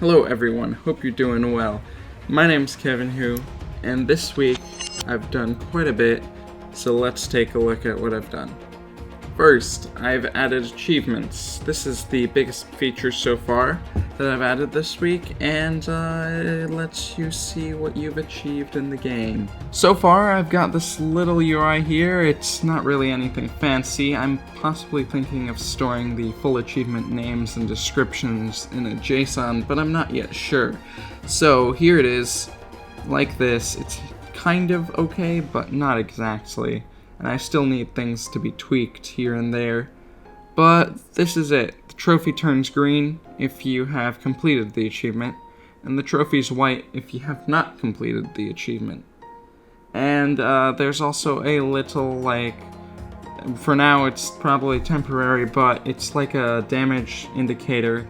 Hello everyone, hope you're doing well. My name's Kevin Hu, and this week I've done quite a bit, so let's take a look at what I've done. First, I've added achievements. This is the biggest feature so far that I've added this week, and it lets you see what you've achieved in the game. So far, I've got this little UI here. It's not really anything fancy. I'm possibly thinking of storing the full achievement names and descriptions in a JSON, but I'm not yet sure. So here it is, like this. It's kind of okay, but not exactly. And I still need things to be tweaked here and there. But this is it. The trophy turns green if you have completed the achievement, and the trophy's white if you have not completed the achievement. And there's also a little, for now it's probably temporary, but it's like a damage indicator,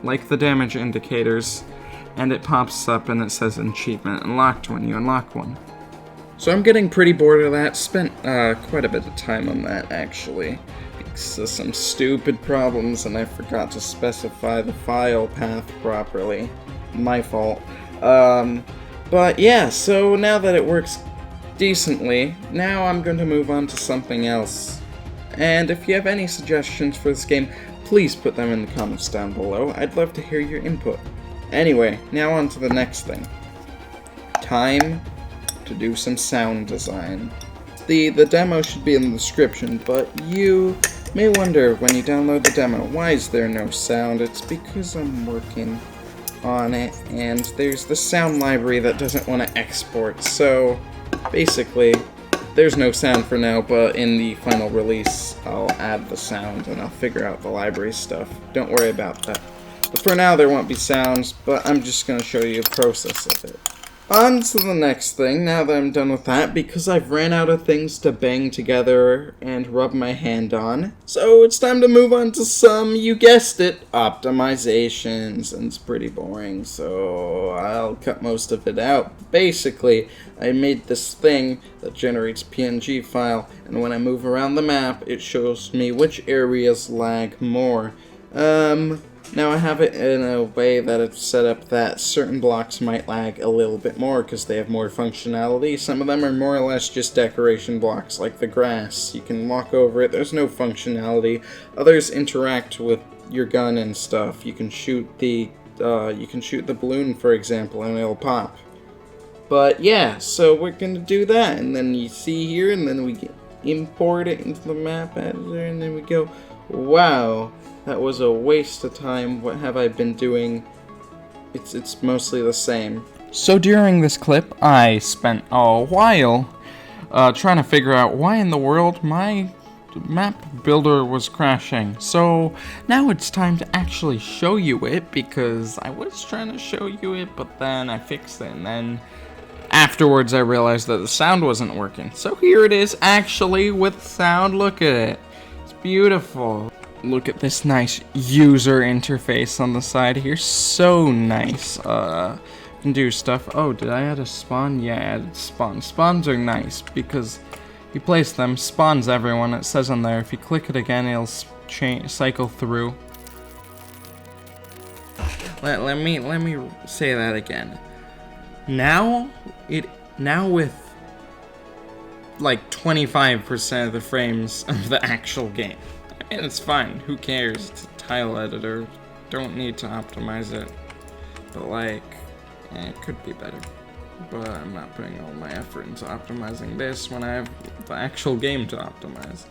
like the damage indicators, and it pops up and it says achievement unlocked when you unlock one. So I'm getting pretty bored of that. Spent quite a bit of time on that, actually, because of some stupid problems, and I forgot to specify the file path properly. My fault. But yeah, so now that it works decently, now I'm going to move on to something else. And if you have any suggestions for this game, please put them in the comments down below. I'd love to hear your input. Anyway, now on to the next thing. Time to do some sound design. The demo should be in the description, but you may wonder when you download the demo, why is there no sound? It's because I'm working on it, and there's the sound library that doesn't want to export, so basically there's no sound for now, but in the final release I'll add the sound and I'll figure out the library stuff. Don't worry about that. But for now there won't be sounds, but I'm just going to show you a process of it. On to the next thing, now that I'm done with that, because I've ran out of things to bang together and rub my hand on. So it's time to move on to some, you guessed it, optimizations. And it's pretty boring, so I'll cut most of it out. Basically, I made this thing that generates PNG file, and when I move around the map, it shows me which areas lag more. Now I have it in a way that it's set up that certain blocks might lag a little bit more because they have more functionality. Some of them are more or less just decoration blocks, like the grass. You can walk over it, there's no functionality. Others interact with your gun and stuff. You can shoot the balloon, for example, and it'll pop. But yeah, so we're gonna do that, and then you see here, and then we import it into the map editor, and then we go, wow. That was a waste of time. What have I been doing? It's mostly the same. So during this clip, I spent a while trying to figure out why in the world my map builder was crashing. So now it's time to actually show you it, because I was trying to show you it, but then I fixed it, and then afterwards I realized that the sound wasn't working. So here it is, actually, with sound. Look at it. It's beautiful. Look at this nice user interface on the side here. So nice. You can do stuff. Oh, did I add a spawn? Yeah, I added spawn. Spawns are nice because you place them, spawns everyone. It says on there, if you click it again, it'll cycle through. Let me say that again. Now with like 25% of the frames of the actual game. And it's fine, who cares? It's a tile editor, don't need to optimize it. But it could be better. But I'm not putting all my effort into optimizing this when I have the actual game to optimize.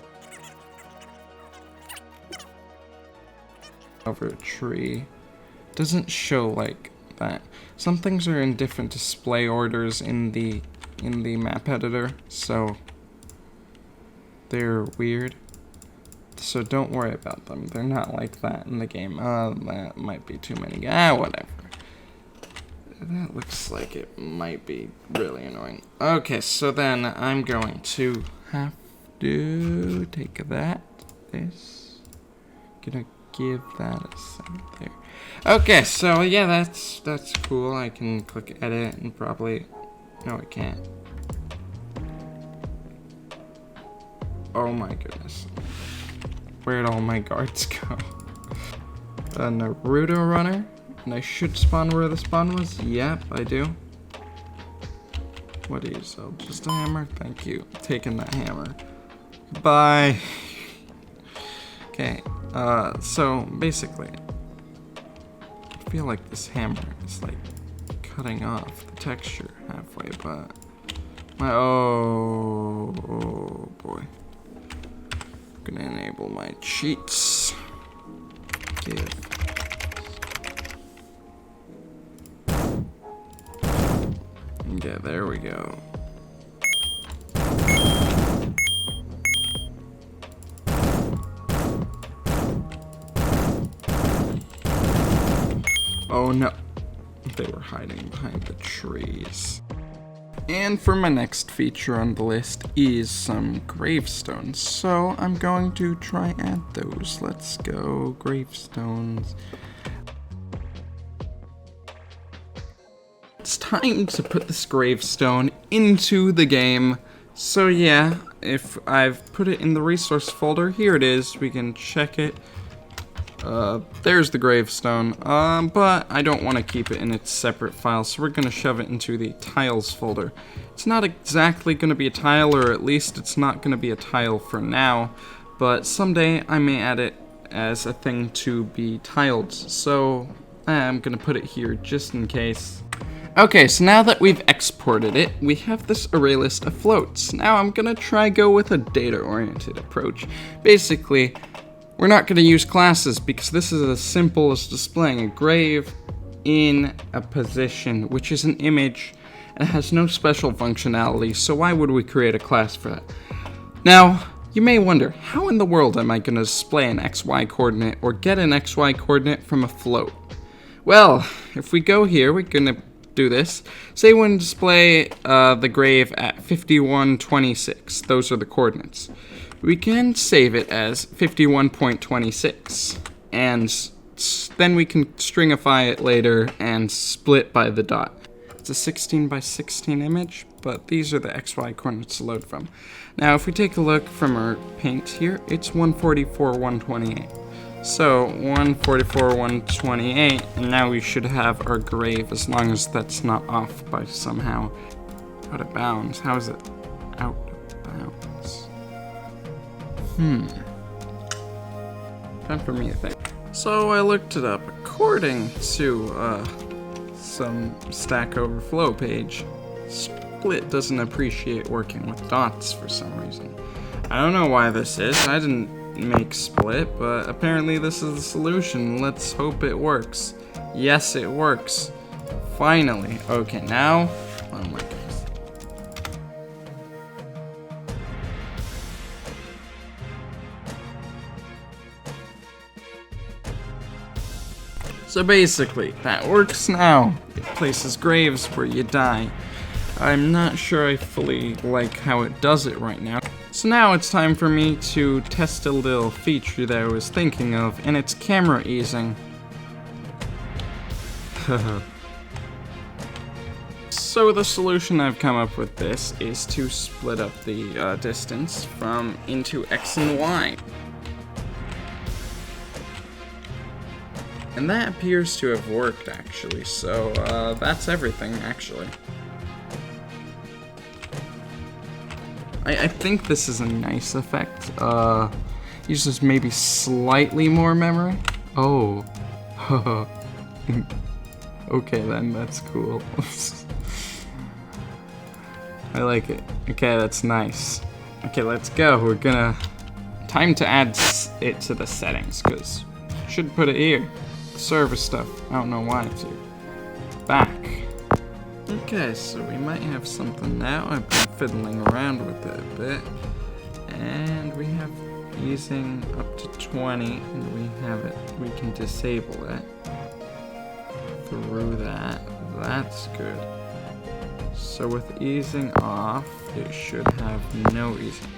Over a tree. Doesn't show like that. Some things are in different display orders in the map editor, so they're weird. So don't worry about them. They're not like that in the game. That might be too many. Whatever. That looks like it might be really annoying. Okay, so then I'm going to have to take this. Gonna give that a second there. Okay, so yeah, that's cool. I can click edit and probably... No, I can't. Oh my goodness. Where'd all my guards go? A Naruto runner? And I should spawn where the spawn was. Yep, I do. What do you sell? Just a hammer? Thank you. Taking that hammer. Bye. Okay, so basically, I feel like this hammer is like cutting off the texture halfway, but oh boy. I'm gonna enable my cheats. Give. Yeah, there we go. Oh no, they were hiding behind the trees. And for my next feature on the list is some gravestones. So I'm going to try add those. Let's go, gravestones. It's time to put this gravestone into the game. So yeah, if I've put it in the resource folder, here it is. We can check it. There's the gravestone, but I don't want to keep it in its separate file, so we're going to shove it into the tiles folder. It's not exactly going to be a tile, or at least it's not going to be a tile for now, but someday I may add it as a thing to be tiled, so I'm going to put it here just in case. Okay, so now that we've exported it, we have this array list of floats. Now I'm going to try go with a data-oriented approach. Basically, we're not going to use classes because this is as simple as displaying a grave in a position, which is an image and has no special functionality, so why would we create a class for that? Now, you may wonder, how in the world am I going to display an XY coordinate or get an XY coordinate from a float? Well, if we go here, we're going to do this. Say we want to display the grave at 5126. Those are the coordinates. We can save it as 51.26, and then we can stringify it later and split by the dot. It's a 16 by 16 image, but these are the XY coordinates to load from. Now, if we take a look from our paint here, it's 144, 128. So, 144, 128, and now we should have our grave, as long as that's not off by somehow out of bounds. How is it out of bounds? Time for me to think. So I looked it up. According to some Stack Overflow page, Split doesn't appreciate working with dots for some reason. I don't know why this is. I didn't make Split, but apparently this is the solution. Let's hope it works. Yes, it works. Finally. Okay, now. Oh my goodness. So basically, that works now. It places graves where you die. I'm not sure I fully like how it does it right now. So now it's time for me to test a little feature that I was thinking of, and it's camera easing. So the solution I've come up with this is to split up the distance from into X and Y. And that appears to have worked, actually, so that's everything, actually. I think this is a nice effect. Uses maybe slightly more memory. Oh. Okay then, that's cool. I like it. Okay, that's nice. Okay, let's go. We're gonna... Time to add it to the settings, because should put it here. Server stuff. I don't know why it's here. Back. Okay, so we might have something now. I've been fiddling around with it a bit. And we have easing up to 20, and we have it. We can disable it through that. That's good. So with easing off, it should have no easing.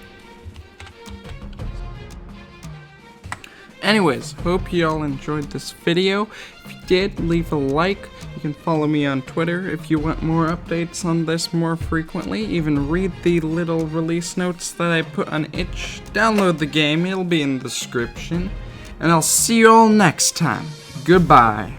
Anyways, hope you all enjoyed this video. If you did, leave a like. You can follow me on Twitter if you want more updates on this more frequently. Even read the little release notes that I put on itch. Download the game, it'll be in the description. And I'll see you all next time. Goodbye.